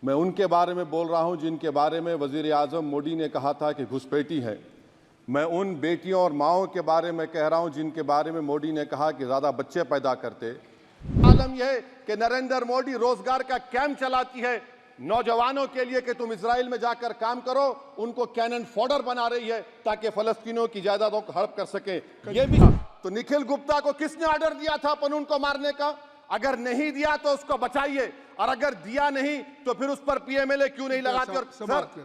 मैं उनके बारे में बोल रहा हूं जिनके बारे में वज़ीर आज़म मोदी ने कहा था कि घुसपैठी है। मैं उन बेटियों और माओं के बारे में कह रहा हूं जिनके बारे में मोदी ने कहा कि ज़्यादा बच्चे पैदा करते। आलम यह है कि नरेंद्र मोदी रोजगार का कैंप चलाती है नौजवानों के लिए कि तुम इजराइल में जाकर काम करो, उनको कैनन फॉडर बना रही है ताकि फलस्तीनियों की जायदादों को हड़प कर सके। ये भी तो निखिल गुप्ता को किसने ऑर्डर दिया था पनून को मारने का? अगर नहीं दिया तो उसको बचाइए, और अगर दिया नहीं तो फिर उस पर पीएमएलए क्यों नहीं लगाते? और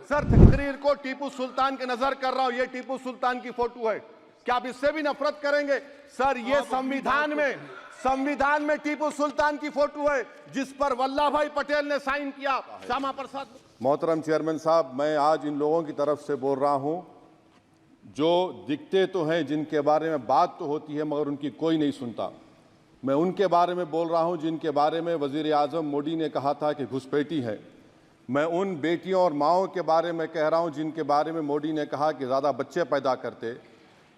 सर तकरीर को टीपू सुल्तान के नजर कर रहा हूं, ये टीपू सुल्तान की फोटो है, क्या आप इससे भी नफरत करेंगे? सर ये संविधान में टीपू सुल्तान की फोटो है जिस पर वल्लभ भाई पटेल ने साइन किया। श्यामा प्रसाद। मोहतरम चेयरमैन साहब, मैं आज इन लोगों की तरफ से बोल रहा हूं जो दिखते तो हैं, जिनके बारे में बात तो होती है मगर उनकी कोई नहीं सुनता। मैं उनके बारे में बोल रहा हूं जिनके बारे में वज़ीर आज़म मोदी ने कहा था कि घुसपैठी है। मैं उन बेटियों और माओं के बारे में कह रहा हूं जिनके बारे में मोदी ने कहा कि ज़्यादा बच्चे पैदा करते।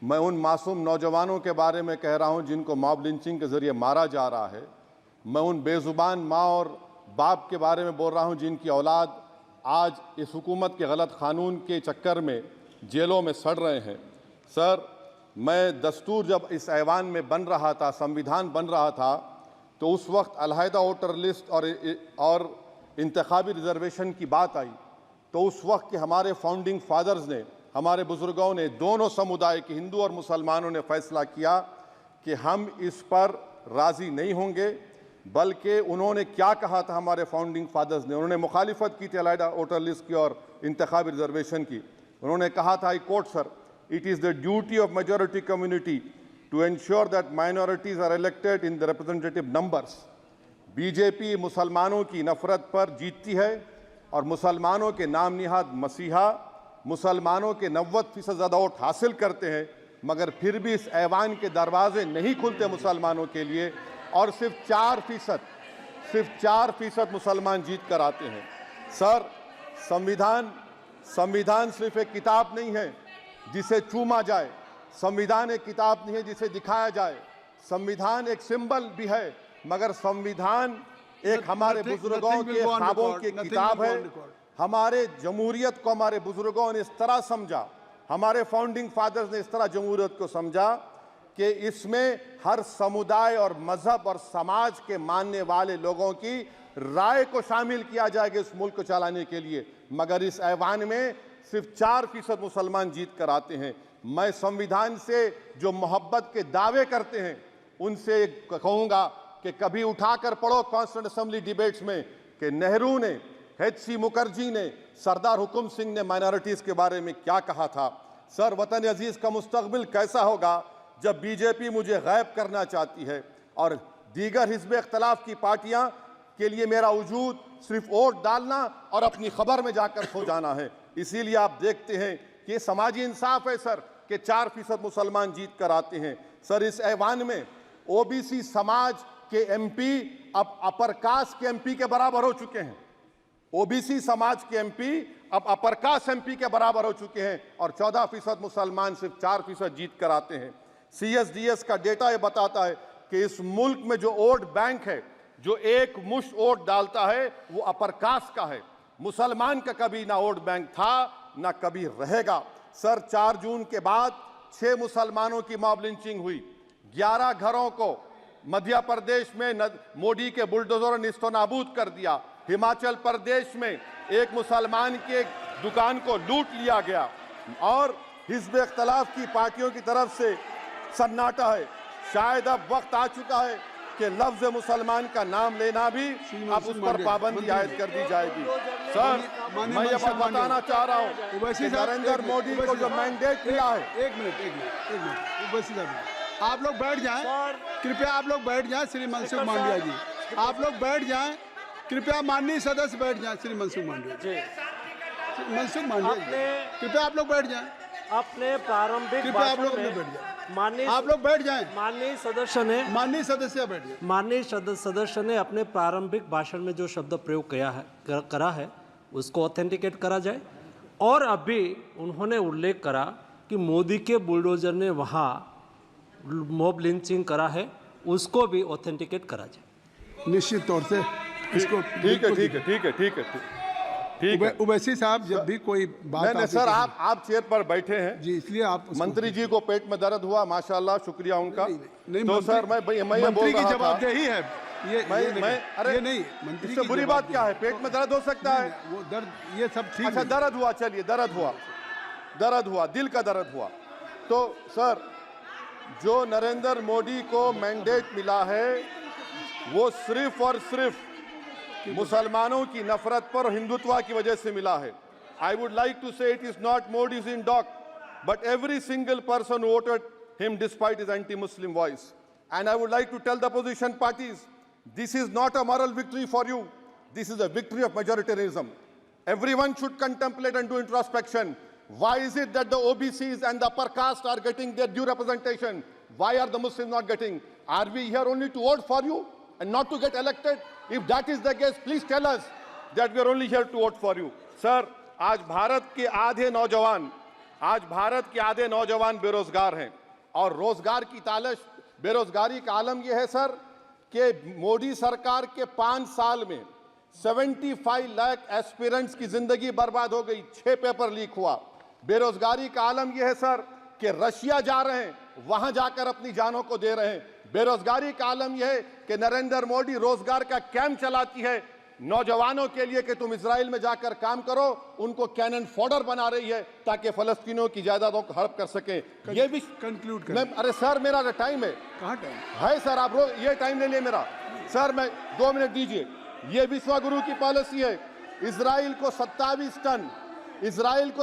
मैं उन मासूम नौजवानों के बारे में कह रहा हूं जिनको मॉब लिंचिंग के ज़रिए मारा जा रहा है। मैं उन बेज़ुबान माँ और बाप के बारे में बोल रहा हूं जिनकी औलाद आज इस हुकूमत के गलत कानून के चक्कर में जेलों में सड़ रहे हैं। सर, मैं दस्तूर जब इस ऐवान में बन रहा था, संविधान बन रहा था, तो उस वक्त अलहदा वोटर लिस्ट और इंतखाबी रिजर्वेशन की बात आई, तो उस वक्त के हमारे फाउंडिंग फादर्स ने, हमारे बुजुर्गों ने, दोनों समुदाय के हिंदू और मुसलमानों ने फैसला किया कि हम इस पर राज़ी नहीं होंगे। बल्कि उन्होंने क्या कहा था हमारे फाउंडिंग फादर्स ने? उन्होंने मुखालिफत की थी अलहदा वोटर लिस्ट की और इंतखाबी रिजर्वेशन की। उन्होंने कहा था, I quote sir, it is the duty of majority community to ensure that minorities are elected in the representative numbers। BJP मुसलमानों की नफरत पर जीतती है और मुसलमानों के नाम निहाद मसीहा मुसलमानों के 90% ज़्यादा वोट हासिल करते हैं, मगर फिर भी इस ऐवान के दरवाजे नहीं खुलते मुसलमानों के लिए, और सिर्फ 4% मुसलमान जीत कर आते हैं। सर, संविधान सिर्फ एक किताब नहीं है जिसे चूमा जाए, संविधान एक किताब नहीं है जिसे दिखाया जाए, संविधान एक सिंबल भी है, मगर संविधान एक हमारे बुजुर्गों के ख्वाबों की किताब है। हमारे जमहूरियत को हमारे बुजुर्गों ने इस तरह समझा, हमारे फाउंडिंग फादर्स ने इस तरह जमहूरियत को समझा कि इसमें हर समुदाय और मजहब और समाज के मानने वाले लोगों की राय को शामिल किया जाएगा इस मुल्क को चलाने के लिए, मगर इस ऐवान में सिर्फ 4% मुसलमान जीत कर आते हैं। मैं संविधान से जो मोहब्बत के दावे करते हैं उनसे कहूँगा कि कभी उठाकर पढ़ो कॉन्स्टिट्यूएंट असेंबली डिबेट्स में कि नेहरू ने, HC मुखर्जी ने, सरदार हुकुम सिंह ने माइनॉरिटीज़ के बारे में क्या कहा था। सर, वतन अजीज़ का मुस्तकबिल कैसा होगा जब बीजेपी मुझे गायब करना चाहती है और दीगर हिज़्ब इख्तिलाफ की पार्टियाँ के लिए मेरा वजूद सिर्फ वोट डालना और अपनी खबर में जाकर सो जाना है। इसीलिए आप देखते हैं कि समाजी इंसाफ है सर कि 4% मुसलमान जीत कर आते हैं। सर, इस ऐवान में OBC समाज के MP अब अपर कास्ट के MP के बराबर हो चुके हैं। OBC समाज के MP अब अपर कास्ट MP के बराबर हो चुके हैं और 14% मुसलमान सिर्फ 4% जीत कर आते हैं। CSDS का डेटा ये बताता है कि इस मुल्क में जो वोट बैंक है, जो एक मुश्त वोट डालता है, वो अपर कास्ट का है। मुसलमान का कभी ना वोट बैंक था ना कभी रहेगा। सर, 4 जून के बाद 6 मुसलमानों की मॉब लिंचिंग हुई, 11 घरों को मध्य प्रदेश में मोदी के बुलडोजर ने निस्तो नाबूद कर दिया। हिमाचल प्रदेश में एक मुसलमान की एक दुकान को लूट लिया गया और हिज़्ब इख्तिलाफ की पार्टियों की तरफ से सन्नाटा है। शायद अब वक्त आ चुका है कि लफ्ज मुसलमान का नाम लेना भी अब उस पर पाबंदी आयद कर दी जाएगी। सर, मैं ये बात बताना चाह रहा हूँ कि नरेंद्र मोदी को जो मैंडेट मिला है। एक मिनट, आप लोग बैठ जाएं, कृपया आप लोग बैठ जाएं। श्री मनसुख मांडविया जी, आप लोग बैठ जाएं, कृपया माननीय सदस्य बैठ जाएं। श्री मनसुख मांडविया जी, कृपया आप लोग बैठ जाएं। अपने प्रारंभिक आप लोग बैठ जाएं, आप लोग बैठ जाएं। माननीय सदस्य ने अपने प्रारंभिक भाषण में जो शब्द प्रयोग करा है उसको ऑथेंटिकेट करा जाए। और अभी उन्होंने उल्लेख करा कि मोदी के बुलडोजर ने वहाँ मॉब लिंचिंग करा है, उसको भी ऑथेंटिकेट करा जाए। निश्चित तौर से इसको ठीक है। ठीक है। उवैसी साहब जब भी कोई बात नहीं नहीं सर, आप चेयर पर बैठे हैं जी, इसलिए आप मंत्री जी को पेट में दर्द हुआ, माशाल्लाह, शुक्रिया उनका। नहीं, तो सर मैं ये बोल मंत्री की रहा था, जवाबदेही है ये अरे ये नहीं मंत्री इससे की बुरी बात क्या है? पेट में दर्द हो सकता है। वो दर्द ये सब ठीक अच्छा है। दर्द हुआ, चलिए दर्द हुआ, दिल का दर्द हुआ। तो सर जो नरेंद्र मोदी को मैंडेट मिला है वो सिर्फ और सिर्फ मुसलमानों की नफरत पर हिंदुत्व की वजह से मिला है। I would like to say it is not Modi's in doc but every single person voted him despite his anti Muslim voice. And I would like to tell the opposition parties, this is not a moral victory for you, this is a victory of majoritarianism. Everyone should contemplate and do introspection. Why is it that the OBCs and the upper caste are getting their due representation? Why are the Muslims not getting? Are we here only to vote for you and not to get elected? If that is the case, please tell us that we are only here to vote for you. Sir, आज भारत के आधे नौजवान बेरोजगार हैं और रोजगार की तालाश, बेरोजगारी का आलम यह है सर कि मोदी सरकार के 5 साल में 75 लाख एस्पिरेंट्स की जिंदगी बर्बाद हो गई, 6 पेपर लीक हुआ। बेरोजगारी का आलम यह है सर कि रशिया जा रहे हैं, वहां जाकर अपनी जानों को दे रहे हैं। बेरोजगारी का आलम यह है कि नरेंद्र मोदी रोजगार का कैंप चलाती है नौजवानों के लिए कि तुम इजराइल में जाकर काम करो, उनको कैनन फॉडर बना रही है ताकि फलस्तीनियों की जायदादों को हड़प कर सके। ये भी कंक्लूड कर। अरे सर मेरा टाइम है। कहाँ टाइम है सर? आप ये टाइम ले लिए मेरा। सर मैं 2 मिनट दीजिए। ये विश्वगुरु की पॉलिसी है। इजराइल को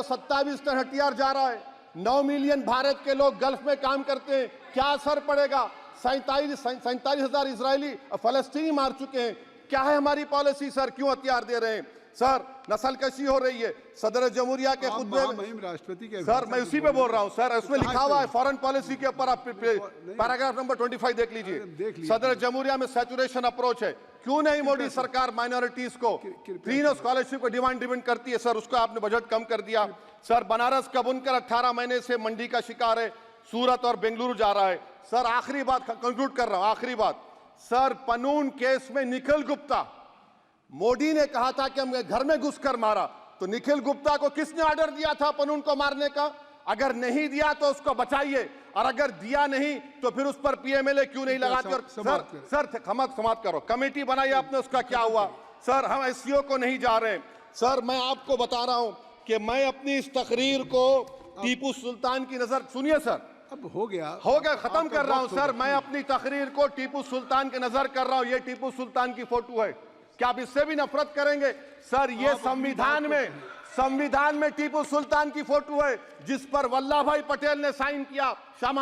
27 टन हथियार जा रहा है। 9 मिलियन भारत के लोग गल्फ में काम करते हैं, क्या असर पड़ेगा? 47,000 इजरायली फलस्तीनी मार चुके हैं। क्या है हमारी पॉलिसी सर? क्यों हथियार दे रहे हैं? सर नस्लकशी हो रही है। सदर जमहूरिया के खुतबे में राष्ट्रपति के सर मैं उसी पे बोल रहा हूं सर, उसमें लिखा हुआ है फॉरेन पॉलिसी के ऊपर, आप पैराग्राफ नंबर 25 देख लीजिए। सदर जमहूरिया में सैचुरेशन अप्रोच है। क्यों नहीं मोदी सरकार माइनॉरिटीज को फ्री स्कॉलरशिप को डिमांड करती है सर? उसको आपने बजट कम कर दिया। सर बनारस का बुनकर 18 महीने से मंडी का शिकार है, सूरत और बेंगलुरु जा रहा है। सर आखिरी बात कंक्लूड कर रहा हूं, आखिरी बात सर, पनून केस में निखिल गुप्ता, मोदी ने कहा था कि हम घर में घुसकर मारा, तो निखिल गुप्ता को किसने ऑर्डर दिया था पनून को मारने का? अगर नहीं दिया तो उसको बचाइए, और अगर दिया नहीं तो फिर उस पर पीएमएलए क्यों नहीं लगाते? और सर समाप्त करो। कमेटी बनाई आपने, उसका क्या हुआ? सर हम एससीओ को नहीं जा रहे। सर मैं आपको बता रहा हूं कि मैं अपनी इस तकरीर को टीपू सुल्तान की नजर, सुनिए सर, अब हो गया खत्म कर रहा हूं सर। मैं अपनी तकरीर को टीपू सुल्तान के नजर कर रहा हूं। ये टीपू सुल्तान की फोटो है, क्या आप इससे भी नफरत करेंगे? सर ये संविधान में टीपू सुल्तान की फोटो है जिस पर वल्लभ भाई पटेल ने साइन किया। श्यामा